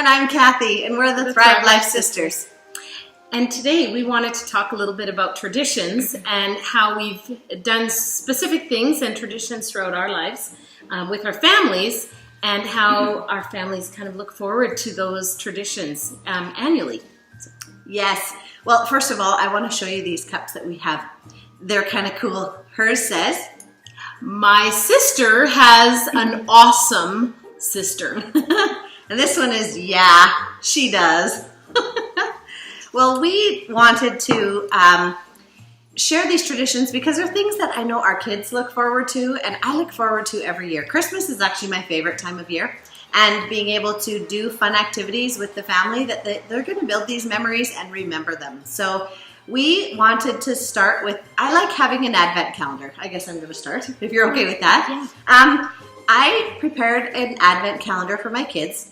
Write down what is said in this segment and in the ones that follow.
And I'm Kathy, and we're the Thrive Life Sisters. And today we wanted to talk a little bit about traditions and how we've done specific things and traditions throughout our lives with our families, and how our families kind of look forward to those traditions annually. Yes. Well, first of all, I want to show you these cups that we have. They're kind of cool. Hers says, "My sister has an awesome sister." And this one is, "Yeah, she does." Well, we wanted to share these traditions because they're things that I know our kids look forward to, and I look forward to every year. Christmas is actually my favorite time of year, and being able to do fun activities with the family that they're going to build these memories and remember them. So we wanted to start with, I like having an advent calendar. I guess I'm going to start, if you're okay with that. Yeah. I prepared an advent calendar for my kids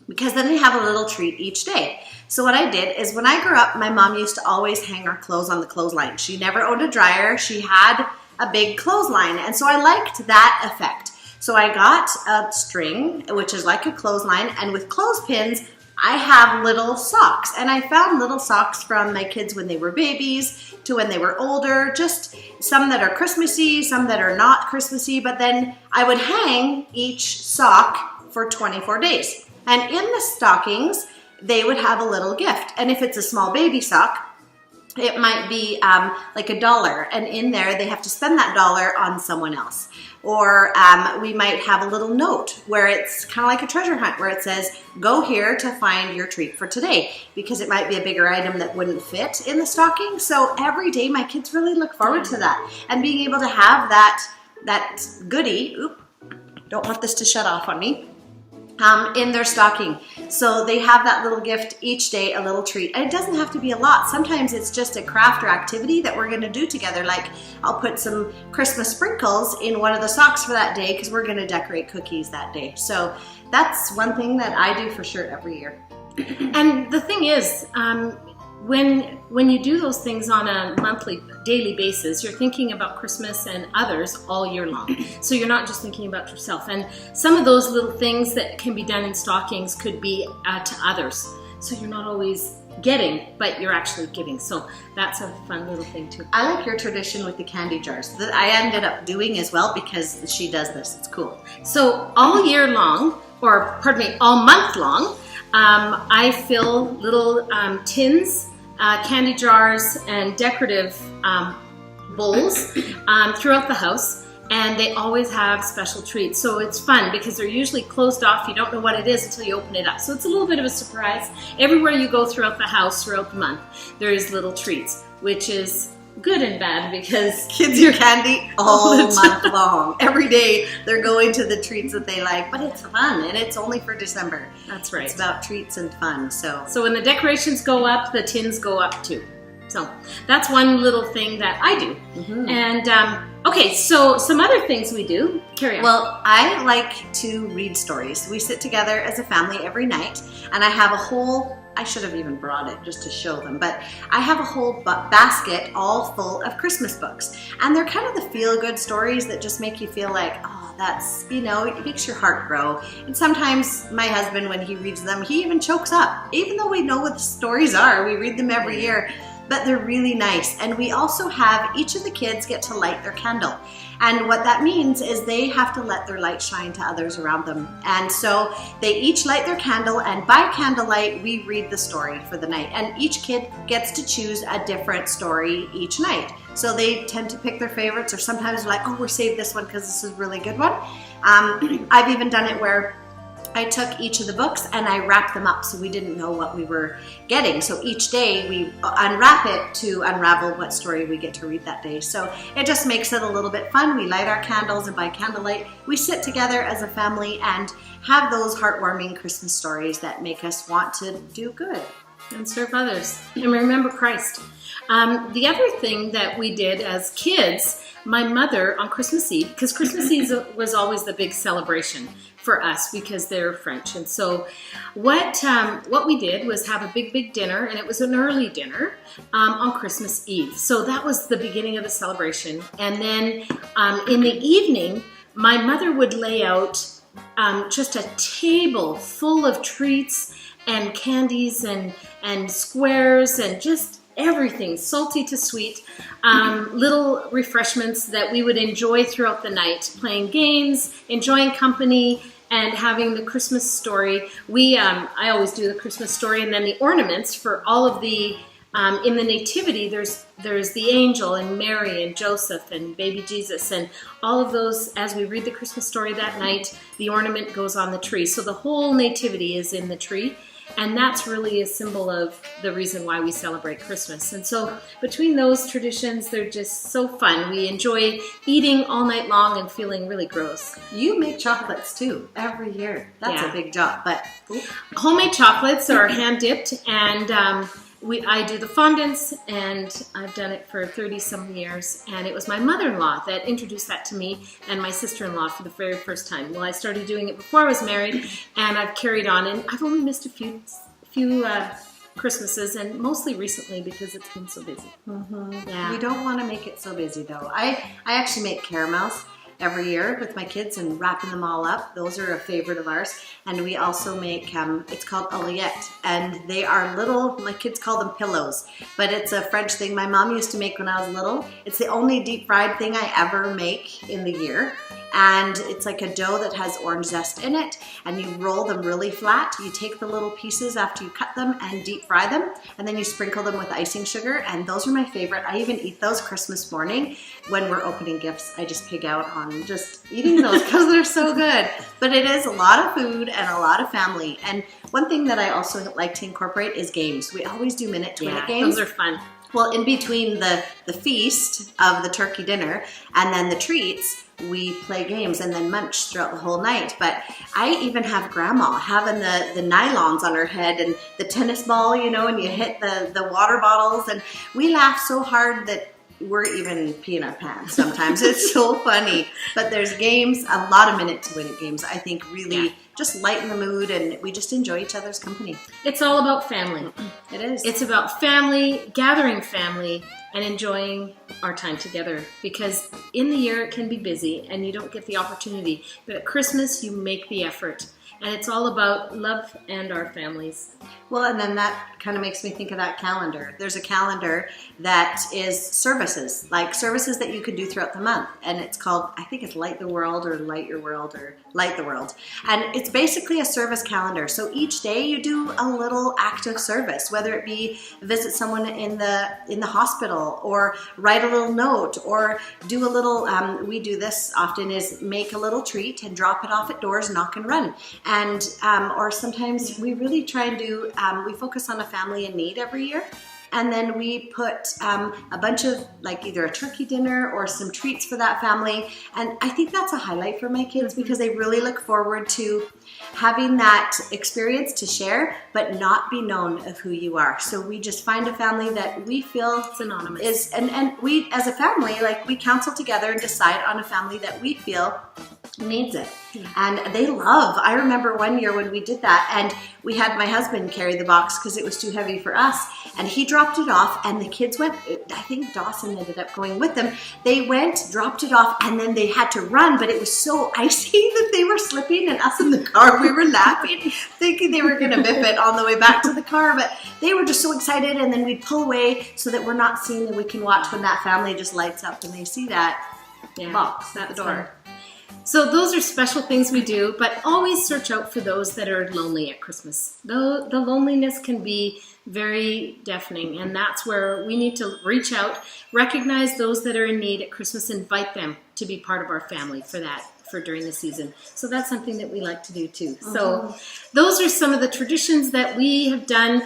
because then they have a little treat each day. So what I did is, when I grew up, my mom used to always hang our clothes on the clothesline. She never owned a dryer. She had a big clothesline, and so I liked that effect. So I got a string, which is like a clothesline, and with clothespins, I have little socks. And I found little socks from my kids when they were babies to when they were older, just some that are Christmassy, some that are not Christmassy, but then I would hang each sock for 24 days. And in the stockings, they would have a little gift. And if it's a small baby sock, it might be like $1. And in there, they have to spend that $1 on someone else. Or we might have a little note where it's kind of like a treasure hunt, where it says, "Go here to find your treat for today," because it might be a bigger item that wouldn't fit in the stocking. So every day, my kids really look forward to that. And being able to have that goodie, don't want this to shut off on me, in their stocking. So they have that little gift each day, a little treat. And it doesn't have to be a lot. Sometimes it's just a craft or activity that we're going to do together. Like, I'll put some Christmas sprinkles in one of the socks for that day because we're going to decorate cookies that day. So that's one thing that I do for sure every year. And the thing is, when you do those things on a daily basis, you're thinking about Christmas and others all year long. So you're not just thinking about yourself. And some of those little things that can be done in stockings could be to others. So you're not always getting, but you're actually giving. So that's a fun little thing too. I like your tradition with the candy jars that I ended up doing as well, because she does this. It's cool. So all year long, or pardon me, all month long, I fill little tins, candy jars, and decorative bowls throughout the house, and they always have special treats. So it's fun because they're usually closed off. You don't know what it is until you open it up. So it's a little bit of a surprise. Everywhere you go throughout the house, throughout the month, there is little treats, which is good and bad because kids eat candy all month long. Every day they're going to the treats that they like, but it's fun, and it's only for December. That's right. It's about treats and fun. So when the decorations go up, the tins go up too. So that's one little thing that I do. Mm-hmm. And okay, so some other things we do. Carry on. Well, I like to read stories. We sit together as a family every night, and I have a whole, I should have even brought it just to show them, but I have a whole basket all full of Christmas books. And they're kind of the feel-good stories that just make you feel like, oh, that's, it makes your heart grow. And sometimes my husband, when he reads them, he even chokes up. Even though we know what the stories are, we read them every year, but they're really nice. And we also have, each of the kids get to light their candle. And what that means is they have to let their light shine to others around them. And so they each light their candle, and by candlelight, we read the story for the night. And each kid gets to choose a different story each night. So they tend to pick their favorites, or sometimes like, oh, we'll save this one because this is a really good one. I've even done it where I took each of the books and I wrapped them up so we didn't know what we were getting. So each day we unwrap it to unravel what story we get to read that day. So it just makes it a little bit fun. We light our candles, and by candlelight, we sit together as a family and have those heartwarming Christmas stories that make us want to do good and serve others and remember Christ. The other thing that we did as kids, my mother on Christmas Eve, because Christmas Eve was always the big celebration for us because they're French. And so what we did was have a big dinner, and it was an early dinner on Christmas Eve. So that was the beginning of the celebration. And then in the evening, my mother would lay out just a table full of treats and candies and squares and just everything, salty to sweet, little refreshments that we would enjoy throughout the night, playing games, enjoying company, and having the Christmas story. I always do the Christmas story, and then the ornaments for all of the, in the nativity, there's the angel and Mary and Joseph and baby Jesus, and all of those, as we read the Christmas story that night, the ornament goes on the tree. So the whole nativity is in the tree. And that's really a symbol of the reason why we celebrate Christmas. And so between those traditions, they're just so fun. We enjoy eating all night long and feeling really gross. You make chocolates too every year. That's a big job. But homemade chocolates are hand dipped, and I do the fondants, and I've done it for 30-some years. And it was my mother-in-law that introduced that to me and my sister-in-law for the very first time. Well, I started doing it before I was married, and I've carried on. And I've only missed a few Christmases, and mostly recently because it's been so busy. Yeah. We don't want to make it so busy, though. I actually make caramels every year with my kids and wrapping them all up. Those are a favorite of ours. And we also make, it's called oreillettes, and they are little, my kids call them pillows, but it's a French thing my mom used to make when I was little. It's the only deep fried thing I ever make in the year. And it's like a dough that has orange zest in it, and you roll them really flat. You take the little pieces after you cut them and deep fry them, and then you sprinkle them with icing sugar, and those are my favorite. I even eat those Christmas morning when we're opening gifts. I just pig out on just eating those because they're so good. But it is a lot of food and a lot of family. And one thing that I also like to incorporate is games. We always do minute-to-minute games. Those are fun. Well, in between the feast of the turkey dinner and then the treats, we play games and then munch throughout the whole night. But I even have grandma having the nylons on her head and the tennis ball, you know, and you hit the water bottles. And we laugh so hard that we're even peeing our pants sometimes. It's so funny. But there's games, a lot of minute-to-minute games, I think really just lighten the mood, and we just enjoy each other's company. It's all about family. It is. It's about family, gathering family, and enjoying our time together, because in the year it can be busy and you don't get the opportunity. But at Christmas, you make the effort. And it's all about love and our families. Well, and then that kind of makes me think of that calendar. There's a calendar that is services, like services that you can do throughout the month. And it's called, I think it's Light the World or Light Your World or Light the World. And it's basically a service calendar. So each day you do a little act of service, whether it be visit someone in the hospital, or write a little note, or do a little, we do this often, is make a little treat and drop it off at doors, knock and run. And or sometimes we really try and do, we focus on a family in need every year. And then we put a bunch of, like, either a turkey dinner or some treats for that family. And I think that's a highlight for my kids because they really look forward to having that experience to share, but not be known of who you are. So we just find a family that we feel it's anonymous. Is, and we, as a family, like, we counsel together and decide on a family that we feel needs it. And they love. I remember one year when we did that, and we had my husband carry the box because it was too heavy for us, and he dropped it off, and the kids went, I think Dawson ended up going with them. They went, dropped it off, and then they had to run, but it was so icy that they were slipping, and us in the car, we were laughing, thinking they were going to biff it on the way back to the car, but they were just so excited, and then we'd pull away so that we're not seeing, that we can watch when that family just lights up and they see that box at the door. Fun. So those are special things we do, but always search out for those that are lonely at Christmas. The loneliness can be very deafening, and that's where we need to reach out, recognize those that are in need at Christmas, invite them to be part of our family for during the season. So that's something that we like to do too. So those are some of the traditions that we have done.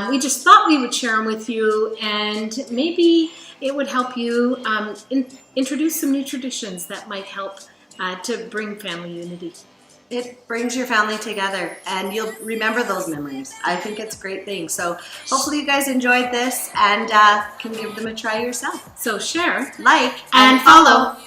We just thought we would share them with you, and maybe it would help you introduce some new traditions that might help to bring family unity. It brings your family together, and you'll remember those memories. I think it's a great thing. So hopefully you guys enjoyed this and can give them a try yourself. So share, like, and follow.